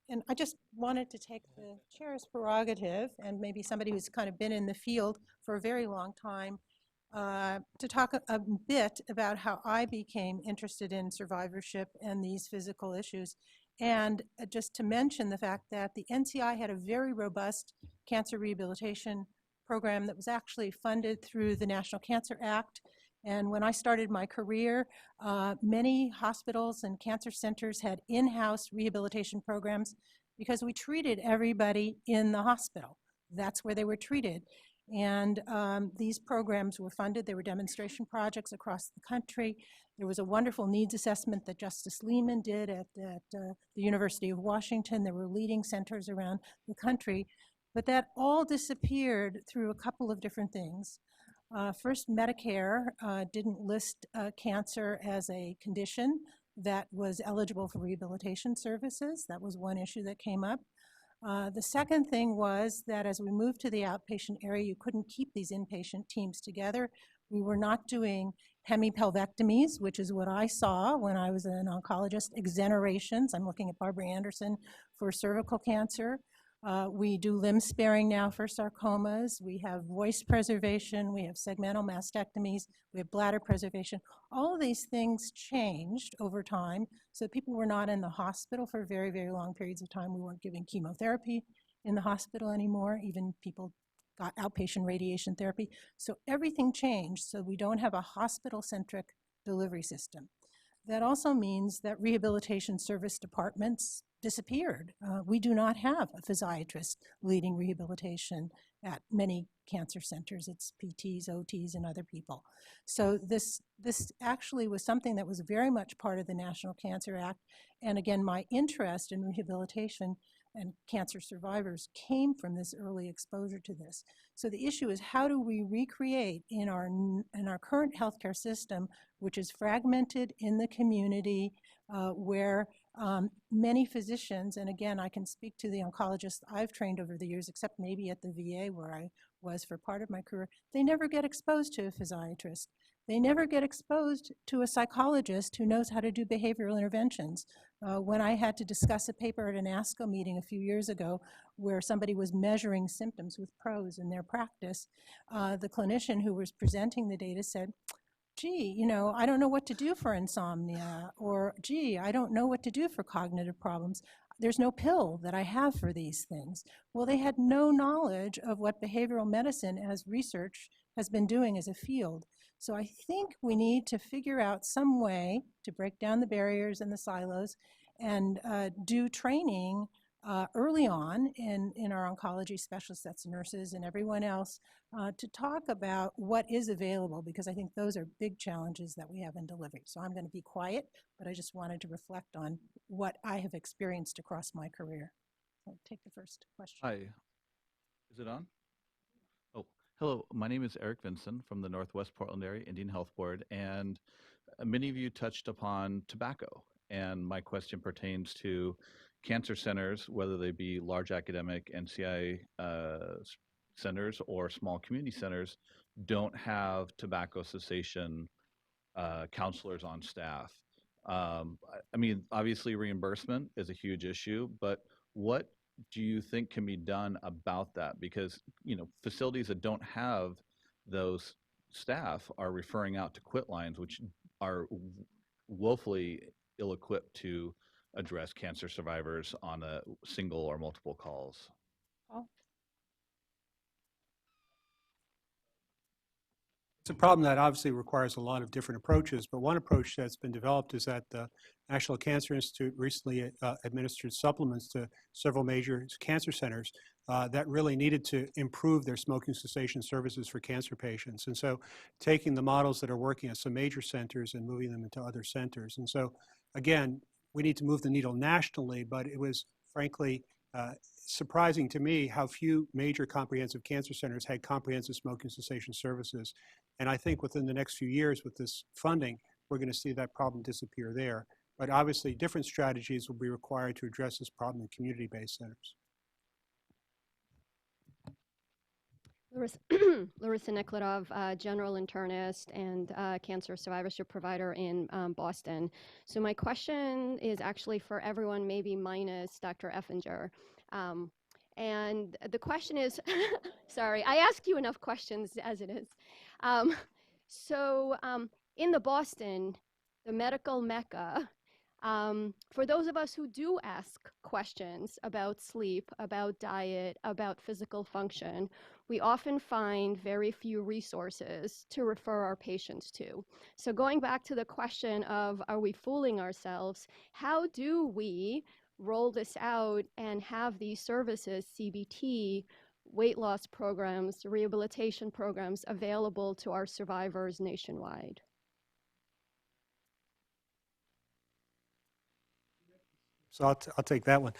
And I just wanted to take the chair's prerogative, and maybe somebody who's kind of been in the field for a very long time, to talk a bit about how I became interested in survivorship and these physical issues. And just to mention the fact that the NCI had a very robust cancer rehabilitation program that was actually funded through the National Cancer Act. And when I started my career, many hospitals and cancer centers had in-house rehabilitation programs because we treated everybody in the hospital. That's where they were treated. And these programs were funded. There were demonstration projects across the country. There was a wonderful needs assessment that Justice Lehman did at the University of Washington. There were leading centers around the country. But that all disappeared through a couple of different things. First, Medicare didn't list cancer as a condition that was eligible for rehabilitation services. That was one issue that came up. The second thing was that as we moved to the outpatient area, you couldn't keep these inpatient teams together. We were not doing hemipelvectomies, which is what I saw when I was an oncologist, exenerations. I'm looking at Barbara Anderson for cervical cancer. We do limb sparing now for sarcomas. We have voice preservation. We have segmental mastectomies. We have bladder preservation. All of these things changed over time, so people were not in the hospital for very, very long periods of time. We weren't giving chemotherapy in the hospital anymore. Even people got outpatient radiation therapy. So everything changed, so we don't have a hospital-centric delivery system. That also means that rehabilitation service departments disappeared. We do not have a physiatrist leading rehabilitation at many cancer centers. It's PTs, OTs, and other people. So this actually was something that was very much part of the National Cancer Act. And again, my interest in rehabilitation and cancer survivors came from this early exposure to this. So the issue is, how do we recreate in our current healthcare system, which is fragmented in the community, where many physicians, and again, I can speak to the oncologists I've trained over the years, except maybe at the VA where I was for part of my career, they never get exposed to a physiatrist. They never get exposed to a psychologist who knows how to do behavioral interventions. When I had to discuss a paper at an ASCO meeting a few years ago where somebody was measuring symptoms with pros in their practice, the clinician who was presenting the data said, gee, you know, I don't know what to do for insomnia, or gee, I don't know what to do for cognitive problems. There's no pill that I have for these things. Well, they had no knowledge of what behavioral medicine as research has been doing as a field. So I think we need to figure out some way to break down the barriers and the silos and do training early on in our oncology specialists, that's nurses and everyone else, to talk about what is available, because I think those are big challenges that we have in delivery. So I'm going to be quiet, but I just wanted to reflect on what I have experienced across my career. So take the first question. Hi, is it on? Oh, hello, my name is Eric Vinson from the Northwest Portland Area Indian Health Board, and many of you touched upon tobacco, and my question pertains to cancer centers, whether they be large academic NCI centers or small community centers, don't have tobacco cessation counselors on staff. I mean, obviously reimbursement is a huge issue, but what do you think can be done about that? Because, you know, facilities that don't have those staff are referring out to quit lines, which are woefully ill-equipped to address cancer survivors on a single or multiple calls. Oh. It's a problem that obviously requires a lot of different approaches, but one approach that's been developed is that the National Cancer Institute recently administered supplements to several major cancer centers that really needed to improve their smoking cessation services for cancer patients. And so taking the models that are working at some major centers and moving them into other centers. And so again, we need to move the needle nationally, but it was frankly surprising to me how few major comprehensive cancer centers had comprehensive smoking cessation services. And I think within the next few years with this funding, we're going to see that problem disappear there. But obviously different strategies will be required to address this problem in community-based centers. Larissa Nekledov, general internist and cancer survivorship provider in Boston. So my question is actually for everyone, maybe minus Dr. Effinger. And the question is, sorry, I ask you enough questions as it is. In the Boston, the medical mecca, for those of us who do ask questions about sleep, about diet, about physical function, we often find very few resources to refer our patients to. So going back to the question of, are we fooling ourselves? How do we roll this out and have these services, CBT, weight loss programs, rehabilitation programs available to our survivors nationwide? So I'll take that one.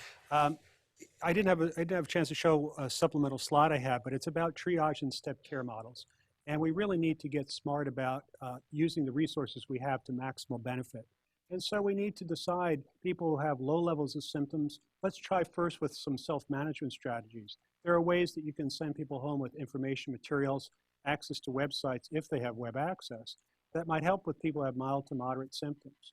I didn't have a chance to show a supplemental slide I have, but it's about triage and step care models. And we really need to get smart about using the resources we have to maximal benefit. And so we need to decide people who have low levels of symptoms, let's try first with some self-management strategies. There are ways that you can send people home with information materials, access to websites if they have web access, that might help with people who have mild to moderate symptoms.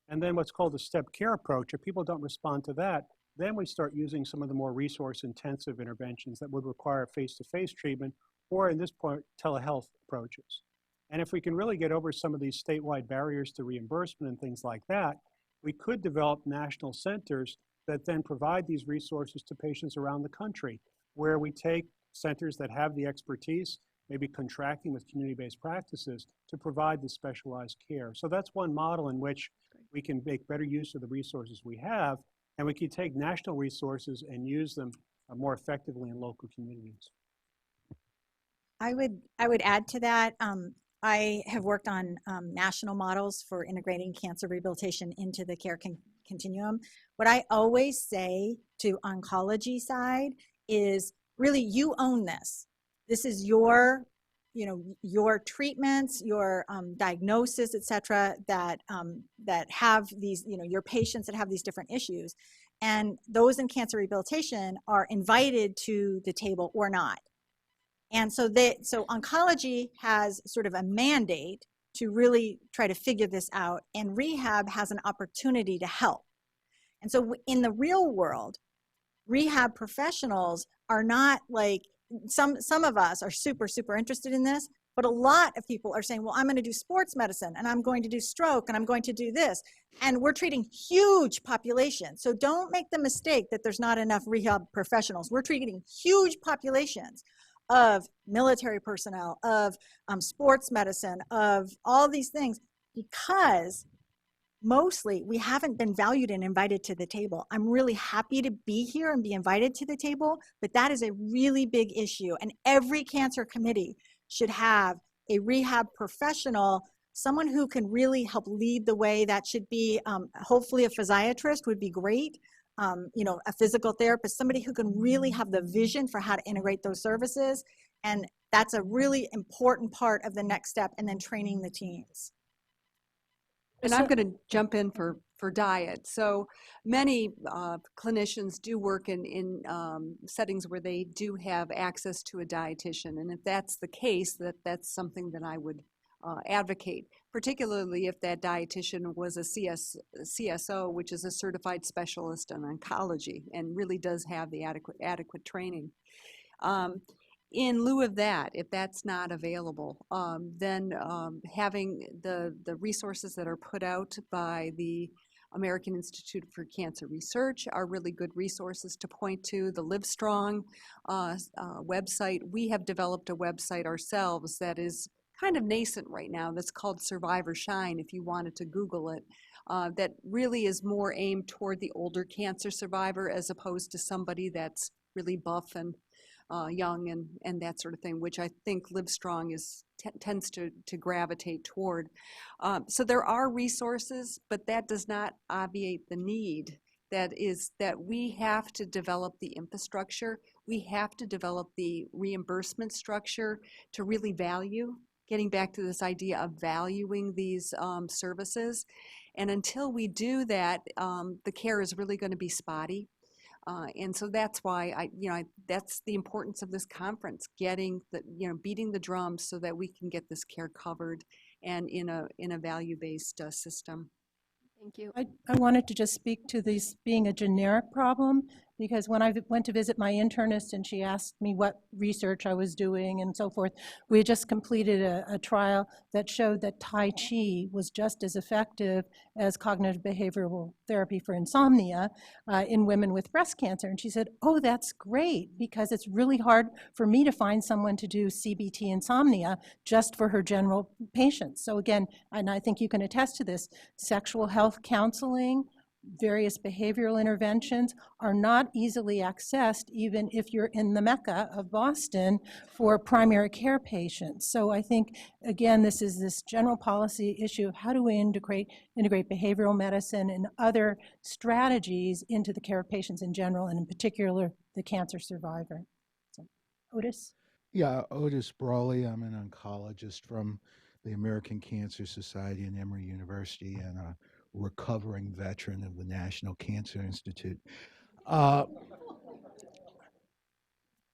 And then what's called a step care approach, if people don't respond to that, then we start using some of the more resource-intensive interventions that would require face-to-face treatment, or in this point, telehealth approaches. And if we can really get over some of these statewide barriers to reimbursement and things like that, we could develop national centers that then provide these resources to patients around the country, where we take centers that have the expertise, maybe contracting with community-based practices, to provide the specialized care. So that's one model in which we can make better use of the resources we have, and we can take national resources and use them more effectively in local communities. I would add to that. I have worked on national models for integrating cancer rehabilitation into the care continuum. What I always say to oncology side is, really, you own this. This is your, your treatments, your diagnosis, et cetera, that have these, your patients that have these different issues. And those in cancer rehabilitation are invited to the table or not. And so oncology has sort of a mandate to really try to figure this out, and rehab has an opportunity to help. And so in the real world, rehab professionals are not like, some of us are super, super interested in this, but a lot of people are saying, well, I'm going to do sports medicine, and I'm going to do stroke, and I'm going to do this. And we're treating huge populations. So don't make the mistake that there's not enough rehab professionals. We're treating huge populations of military personnel, of sports medicine, of all these things, because mostly we haven't been valued and invited to the table. I'm really happy to be here and be invited to the table, but that is a really big issue. And every cancer committee should have a rehab professional, someone who can really help lead the way. That should be, hopefully a physiatrist would be great. A physical therapist, somebody who can really have the vision for how to integrate those services. And that's a really important part of the next step, and then training the teams. And I'm going to jump in for diet. So many clinicians do work in settings where they do have access to a dietitian. And if that's the case, that's something that I would advocate, particularly if that dietitian was a CSO, which is a certified specialist in oncology, and really does have the adequate training. In lieu of that, if that's not available, then having the resources that are put out by the American Institute for Cancer Research are really good resources to point to. The Livestrong website, we have developed a website ourselves that is kind of nascent right now, that's called Survivorship, if you wanted to Google it, that really is more aimed toward the older cancer survivor as opposed to somebody that's really buff and young and that sort of thing, which I think Livestrong tends to gravitate toward. So there are resources, but that does not obviate the need. That we have to develop the infrastructure. We have to develop the reimbursement structure to really value, getting back to this idea of valuing these services. And until we do that, the care is really going to be spotty. And so that's why that's the importance of this conference, getting beating the drums so that we can get this care covered and in a value-based system. Thank you. I wanted to just speak to this being a generic problem, because when I went to visit my internist and she asked me what research I was doing and so forth, we had just completed a trial that showed that Tai Chi was just as effective as cognitive behavioral therapy for insomnia in women with breast cancer. And she said, oh, that's great, because it's really hard for me to find someone to do CBT insomnia just for her general patients. So again, and I think you can attest to this, sexual health counseling, various behavioral interventions are not easily accessed even if you're in the Mecca of Boston for primary care patients. So I think, again, this is this general policy issue of how do we integrate behavioral medicine and other strategies into the care of patients in general, and in particular, the cancer survivor. So, Otis? Yeah, Otis Brawley. I'm an oncologist from the American Cancer Society and Emory University, and a recovering veteran of the National Cancer Institute.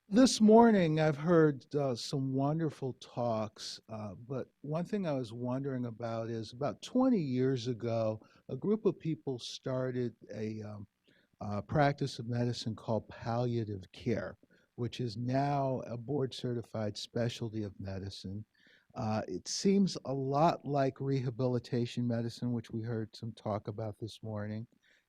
This morning, I've heard some wonderful talks, but one thing I was wondering about is about 20 years ago, a group of people started a practice of medicine called Palliative Care, which is now a board-certified specialty of medicine. It seems a lot like rehabilitation medicine, which we heard some talk about this morning.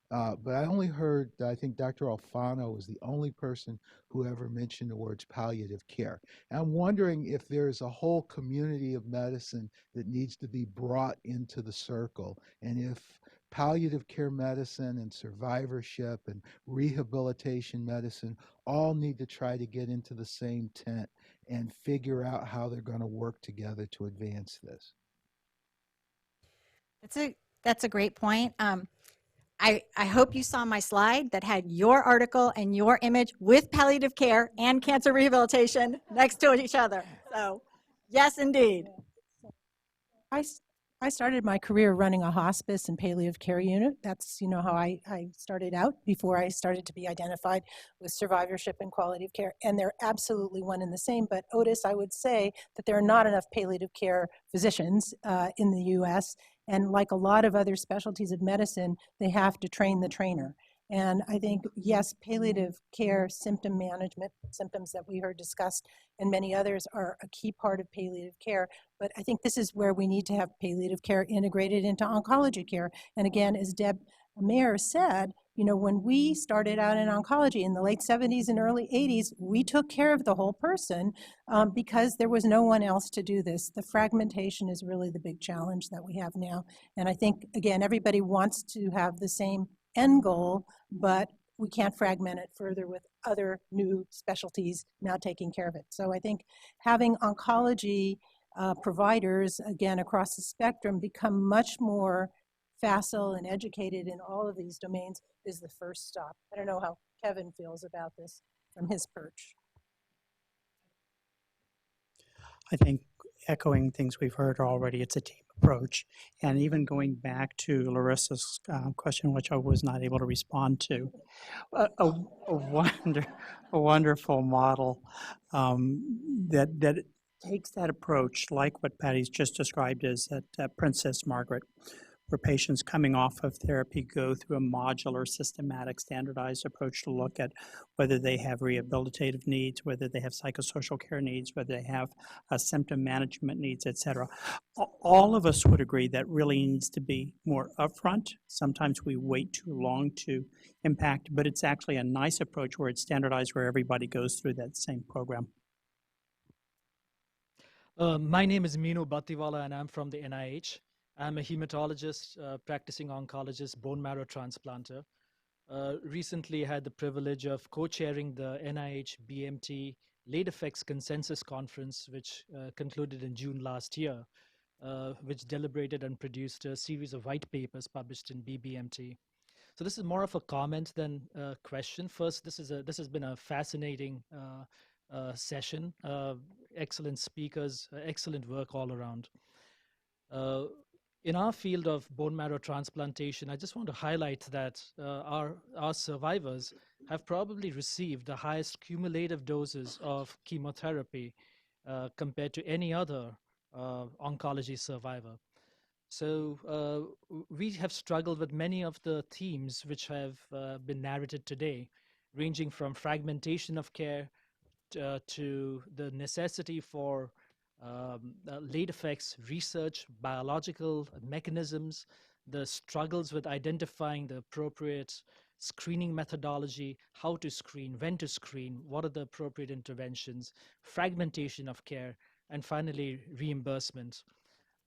But I only heard, I think Dr. Alfano was the only person who ever mentioned the words palliative care. And I'm wondering if there's a whole community of medicine that needs to be brought into the circle, and if palliative care medicine and survivorship and rehabilitation medicine all need to try to get into the same tent and figure out how they're going to work together to advance this. That's a great point. I hope you saw my slide that had your article and your image with palliative care and cancer rehabilitation next to each other. So, yes, indeed. I started my career running a hospice and palliative care unit. That's, how I started out before I started to be identified with survivorship and quality of care. And they're absolutely one and the same. But Otis, I would say that there are not enough palliative care physicians in the U.S. And like a lot of other specialties of medicine, they have to train the trainer. And I think, yes, palliative care, symptom management, symptoms that we heard discussed, and many others are a key part of palliative care. But I think this is where we need to have palliative care integrated into oncology care. And again, as Deb Mayer said, when we started out in oncology in the late 70s and early 80s, we took care of the whole person because there was no one else to do this. The fragmentation is really the big challenge that we have now. And I think, again, everybody wants to have the same end goal, but we can't fragment it further with other new specialties now taking care of it. So I think having oncology providers, again, across the spectrum become much more facile and educated in all of these domains is the first stop. I don't know how Kevin feels about this from his perch. I think echoing things we've heard already, it's a team approach. And even going back to Larissa's question, which I was not able to respond to, a wonderful model that takes that approach, like what Patty's just described as at Princess Margaret, where patients coming off of therapy go through a modular, systematic, standardized approach to look at whether they have rehabilitative needs, whether they have psychosocial care needs, whether they have symptom management needs, et cetera. All of us would agree that really needs to be more upfront. Sometimes we wait too long to impact, but it's actually a nice approach where it's standardized, where everybody goes through that same program. My name is Meenu Bhattiwala, and I'm from the NIH. I'm a hematologist, practicing oncologist, bone marrow transplanter. Recently had the privilege of co-chairing the NIH BMT Late Effects Consensus Conference, which concluded in June last year, which deliberated and produced a series of white papers published in BBMT. So this is more of a comment than a question. First, this has been a fascinating session. Excellent speakers, excellent work all around. In our field of bone marrow transplantation, I just want to highlight that our survivors have probably received the highest cumulative doses of chemotherapy compared to any other oncology survivor. So we have struggled with many of the themes which have been narrated today, ranging from fragmentation of care to the necessity for late effects research, biological mechanisms, the struggles with identifying the appropriate screening methodology, how to screen, when to screen, what are the appropriate interventions, fragmentation of care, and finally, reimbursement.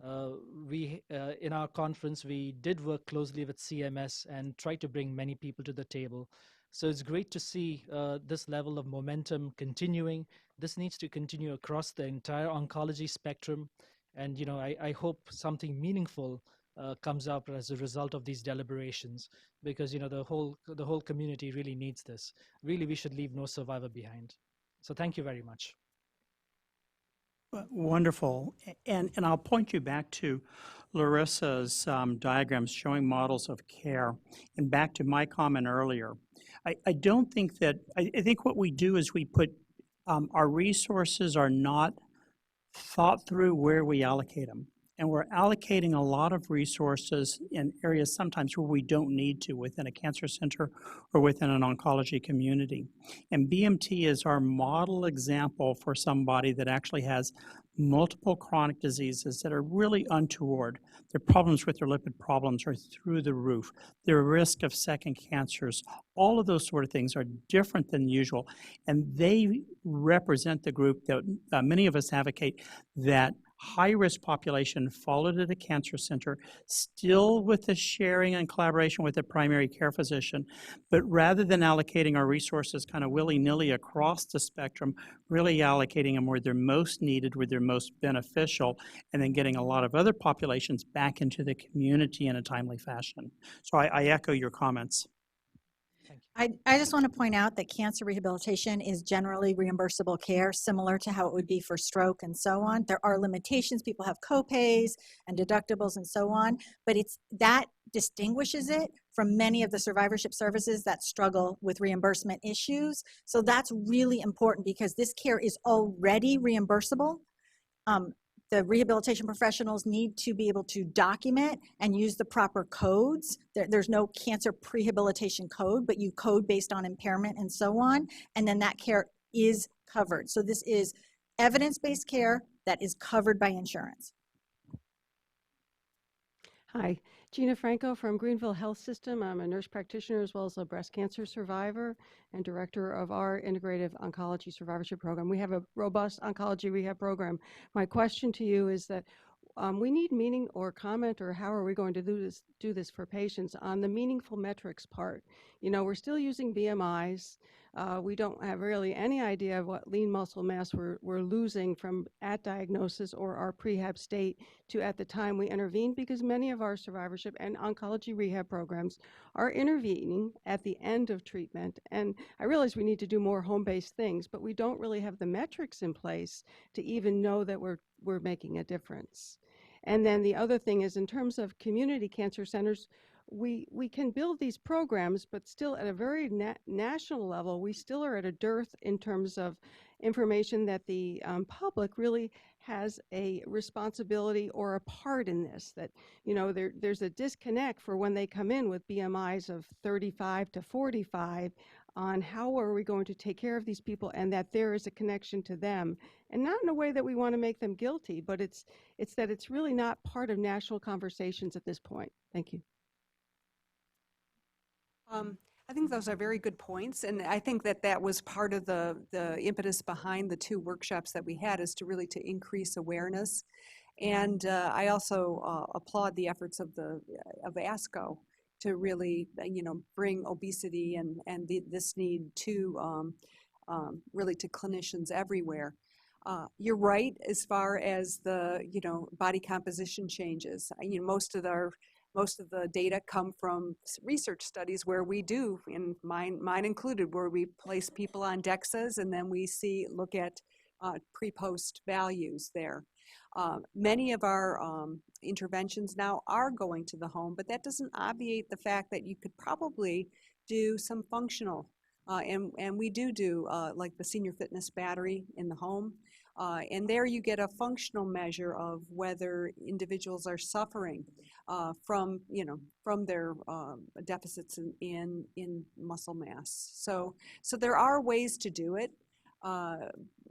In our conference, we did work closely with CMS and try to bring many people to the table. So it's great to see this level of momentum continuing. This needs to continue across the entire oncology spectrum. And I hope something meaningful comes up as a result of these deliberations, because the whole community really needs this. Really, we should leave no survivor behind. So thank you very much. Wonderful. And I'll point you back to Larissa's diagrams showing models of care. And back to my comment earlier, I don't think that, I think what we do is we put, our resources are not thought through where we allocate them. And we're allocating a lot of resources in areas sometimes where we don't need to within a cancer center or within an oncology community. And BMT is our model example for somebody that actually has multiple chronic diseases that are really untoward. Their problems with their lipid problems are through the roof. Their risk of second cancers, all of those sort of things are different than usual. And they represent the group that many of us advocate, that high-risk population followed at a cancer center, still with the sharing and collaboration with the primary care physician, but rather than allocating our resources kind of willy-nilly across the spectrum, really allocating them where they're most needed, where they're most beneficial, and then getting a lot of other populations back into the community in a timely fashion. So I echo your comments. I just want to point out that cancer rehabilitation is generally reimbursable care, similar to how it would be for stroke and so on. There are limitations. People have copays and deductibles and so on, but that distinguishes it from many of the survivorship services that struggle with reimbursement issues. So that's really important because this care is already reimbursable. The rehabilitation professionals need to be able to document and use the proper codes. There's no cancer prehabilitation code, but you code based on impairment and so on, and then that care is covered. So this is evidence-based care that is covered by insurance. Hi, Gina Franco from Greenville Health System. I'm a nurse practitioner as well as a breast cancer survivor and director of our integrative oncology survivorship program. We have a robust oncology rehab program. My question to you is that we need meaning or comment, or how are we going to do this for patients on the meaningful metrics part? We're still using BMIs. We don't have really any idea of what lean muscle mass we're losing from at diagnosis or our prehab state to at the time we intervene, because many of our survivorship and oncology rehab programs are intervening at the end of treatment. And I realize we need to do more home-based things, but we don't really have the metrics in place to even know that we're making a difference. And then the other thing is, in terms of community cancer centers, we can build these programs, but still at a very national level, we still are at a dearth in terms of information that the public really has a responsibility or a part in this, that there's a disconnect for when they come in with BMIs of 35 to 45 on how are we going to take care of these people, and that there is a connection to them, and not in a way that we want to make them guilty, but it's that it's really not part of national conversations at this point. Thank you. I think those are very good points, and I think that was part of the impetus behind the two workshops that we had, is to really to increase awareness. And I also applaud the efforts of ASCO to really bring obesity and this need to really to clinicians everywhere. You're right as far as the body composition changes. Most of the data come from research studies where we do, and mine included, where we place people on DEXAs and then we look at pre-post values there. Many of our interventions now are going to the home, but that doesn't obviate the fact that you could probably do some functional And we do like the senior fitness battery in the home. And there you get a functional measure of whether individuals are suffering from, from their deficits in muscle mass. So there are ways to do it.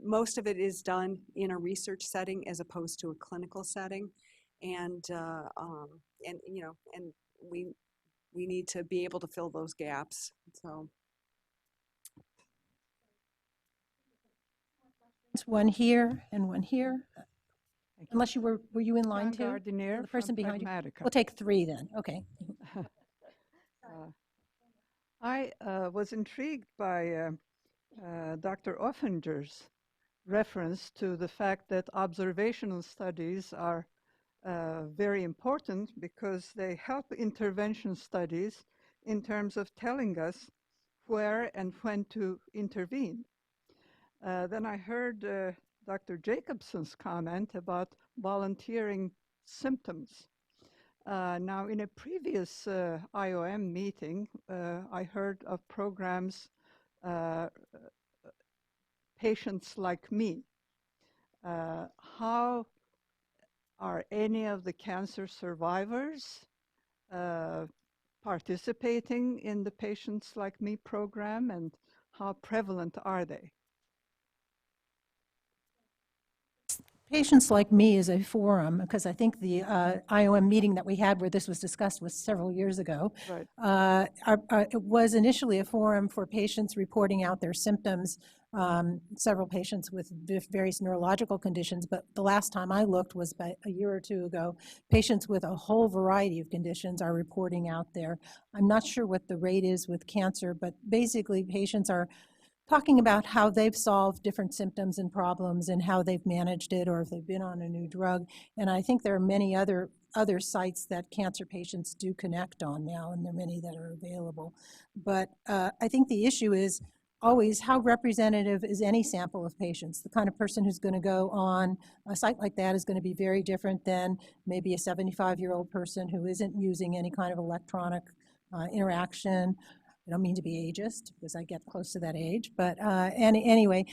Most of it is done in a research setting as opposed to a clinical setting, and we need to be able to fill those gaps. So. One here and one here. Unless you were you in line too? Gardinier The person from behind you. Pragmatica. We'll take three then. Okay. I was intrigued by Dr. Offenger's reference to the fact that observational studies are very important because they help intervention studies in terms of telling us where and when to intervene. Then I heard Dr. Jacobson's comment about volunteering symptoms. Now, in a previous IOM meeting, I heard of programs, PatientsLikeMe. How are any of the cancer survivors participating in the PatientsLikeMe program, and how prevalent are they? Patients Like Me is a forum, because I think the IOM meeting that we had where this was discussed was several years ago. Right. It was initially a forum for patients reporting out their symptoms, several patients with various neurological conditions, but the last time I looked was about a year or two ago. Patients with a whole variety of conditions are reporting out there. I'm not sure what the rate is with cancer, but basically patients are talking about how they've solved different symptoms and problems and how they've managed it, or if they've been on a new drug. And I think there are many other sites that cancer patients do connect on now, and there are many that are available. But I think the issue is always how representative is any sample of patients. The kind of person who's going to go on a site like that is going to be very different than maybe a 75-year-old person who isn't using any kind of electronic interaction. I don't mean to be ageist because I get close to that age, but anyway,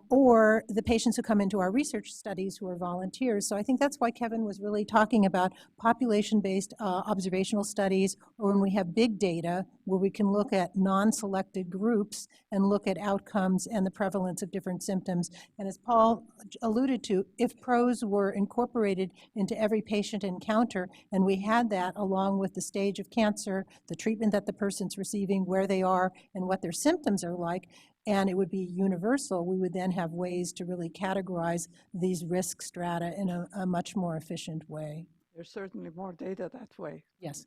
or the patients who come into our research studies who are volunteers. So I think that's why Kevin was really talking about population-based observational studies, or when we have big data where we can look at non-selected groups and look at outcomes and the prevalence of different symptoms. And as Paul alluded to, if PROS were incorporated into every patient encounter, and we had that along with the stage of cancer, the treatment that the person's receiving, where they are, and what their symptoms are like, and it would be universal, we would then have ways to really categorize these risk strata in a much more efficient way. There's certainly more data that way. Yes.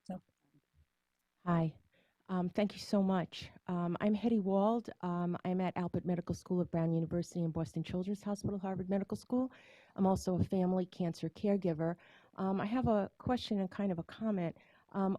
So. Hi. Thank you so much. I'm Heavywall. I'm at Alpert Medical School of Brown University and Boston Children's Hospital, Harvard Medical School. I'm also a family cancer caregiver. I have a question and kind of a comment.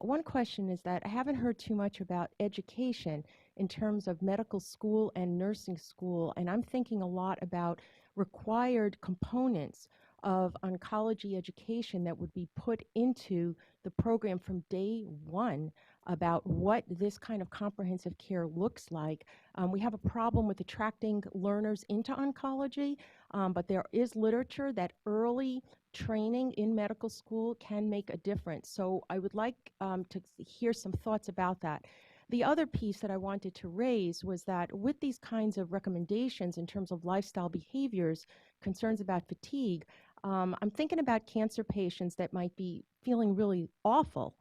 One question is that I haven't heard too much about education in terms of medical school and nursing school, and I'm thinking a lot about required components of oncology education that would be put into the program from day one about what this kind of comprehensive care looks like. We have a problem with attracting learners into oncology, but there is literature that early training in medical school can make a difference. So I would like to hear some thoughts about that. The other piece that I wanted to raise was that with these kinds of recommendations in terms of lifestyle behaviors, concerns about fatigue, I'm thinking about cancer patients that might be feeling really awful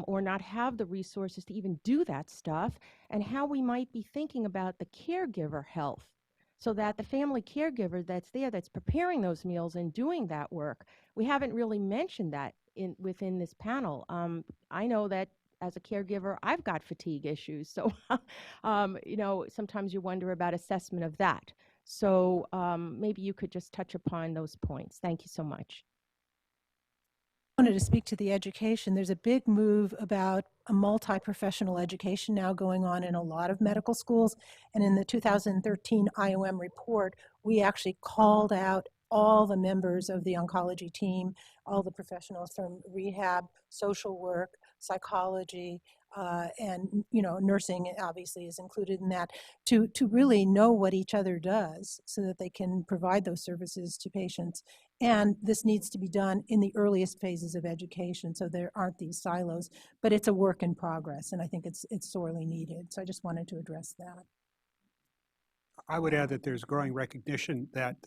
or not have the resources to even do that stuff, and how we might be thinking about the caregiver health, so that the family caregiver that's there, that's preparing those meals and doing that work, we haven't really mentioned that within this panel. I know that as a caregiver, I've got fatigue issues, so sometimes you wonder about assessment of that. So maybe you could just touch upon those points. Thank you so much. I wanted to speak to the education. There's a big move about a multi-professional education now going on in a lot of medical schools. And in the 2013 IOM report, we actually called out all the members of the oncology team, all the professionals from rehab, social work, psychology, and nursing obviously is included in that, to really know what each other does so that they can provide those services to patients. And this needs to be done in the earliest phases of education, so there aren't these silos. But it's a work in progress, and I think it's sorely needed. So I just wanted to address that. I would add that there's growing recognition that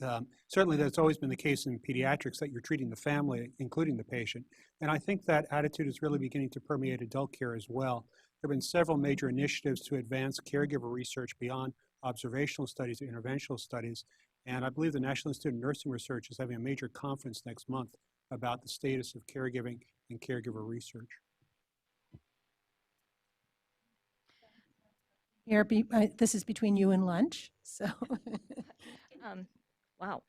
certainly that's always been the case in pediatrics, that you're treating the family, including the patient. And I think that attitude is really beginning to permeate adult care as well. There have been several major initiatives to advance caregiver research beyond observational studies to interventional studies. And I believe the National Institute of Nursing Research is having a major conference next month about the status of caregiving and caregiver research. Here, this is between you and lunch, so. Wow.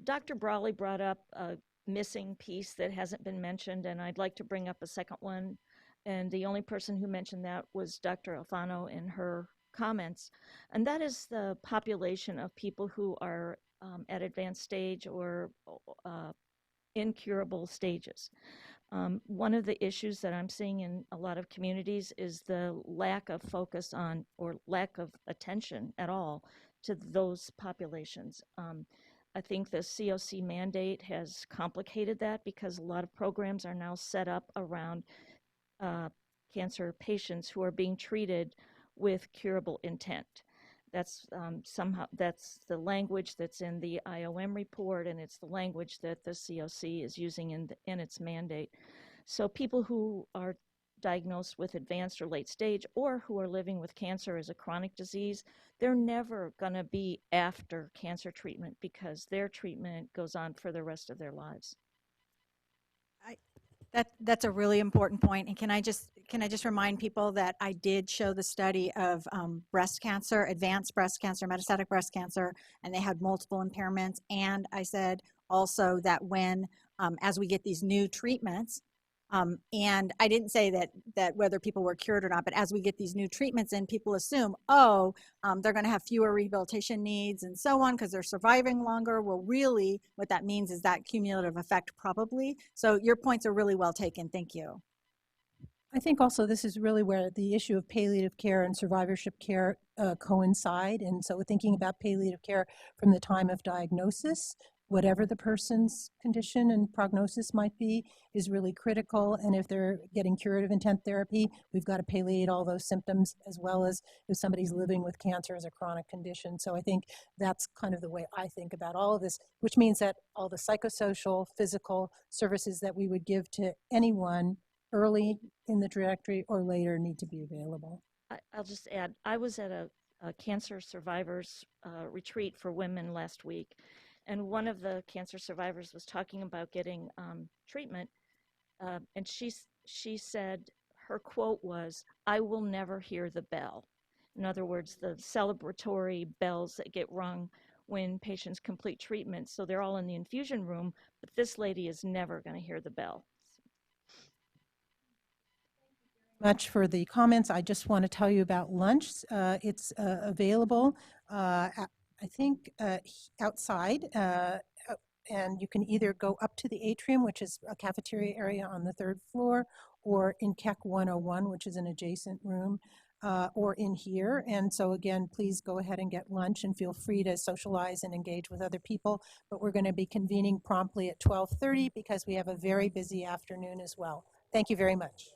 Dr. Brawley brought up a missing piece that hasn't been mentioned, and I'd like to bring up a second one. And the only person who mentioned that was Dr. Alfano in her comments, and that is the population of people who are at advanced stage or incurable stages. One of the issues that I'm seeing in a lot of communities is the lack of focus on, or lack of attention at all, to those populations. I think the COC mandate has complicated that because a lot of programs are now set up around cancer patients who are being treated with curable intent. That's that's the language that's in the IOM report, and it's the language that the COC is using in its mandate. So people who are diagnosed with advanced or late stage, or who are living with cancer as a chronic disease, they're never going to be after cancer treatment because their treatment goes on for the rest of their lives. That's a really important point. And can I just remind people that I did show the study of breast cancer, advanced breast cancer, metastatic breast cancer, and they had multiple impairments. And I said also that when, as we get these new treatments, and I didn't say that whether people were cured or not, but as we get these new treatments in, people assume, oh, they're going to have fewer rehabilitation needs and so on because they're surviving longer. Well, really, what that means is that cumulative effect probably. So your points are really well taken. Thank you. I think also this is really where the issue of palliative care and survivorship care coincide. And so thinking about palliative care from the time of diagnosis, whatever the person's condition and prognosis might be, is really critical. And if they're getting curative intent therapy, we've got to palliate all those symptoms, as well as if somebody's living with cancer as a chronic condition. So I think that's kind of the way I think about all of this, which means that all the psychosocial, physical services that we would give to anyone early in the trajectory or later need to be available. I'll just add, I was at a cancer survivors retreat for women last week. And one of the cancer survivors was talking about getting treatment, and she said, her quote was, "I will never hear the bell." In other words, the celebratory bells that get rung when patients complete treatment. So they're all in the infusion room, but this lady is never going to hear the bell. Much for the comments. I just want to tell you about lunch. It's available I think outside, and you can either go up to the atrium, which is a cafeteria area on the 3rd floor, or in KEC 101, which is an adjacent room, or in here. And so again, please go ahead and get lunch and feel free to socialize and engage with other people. But we're going to be convening promptly at 12:30 because we have a very busy afternoon as well. Thank you very much.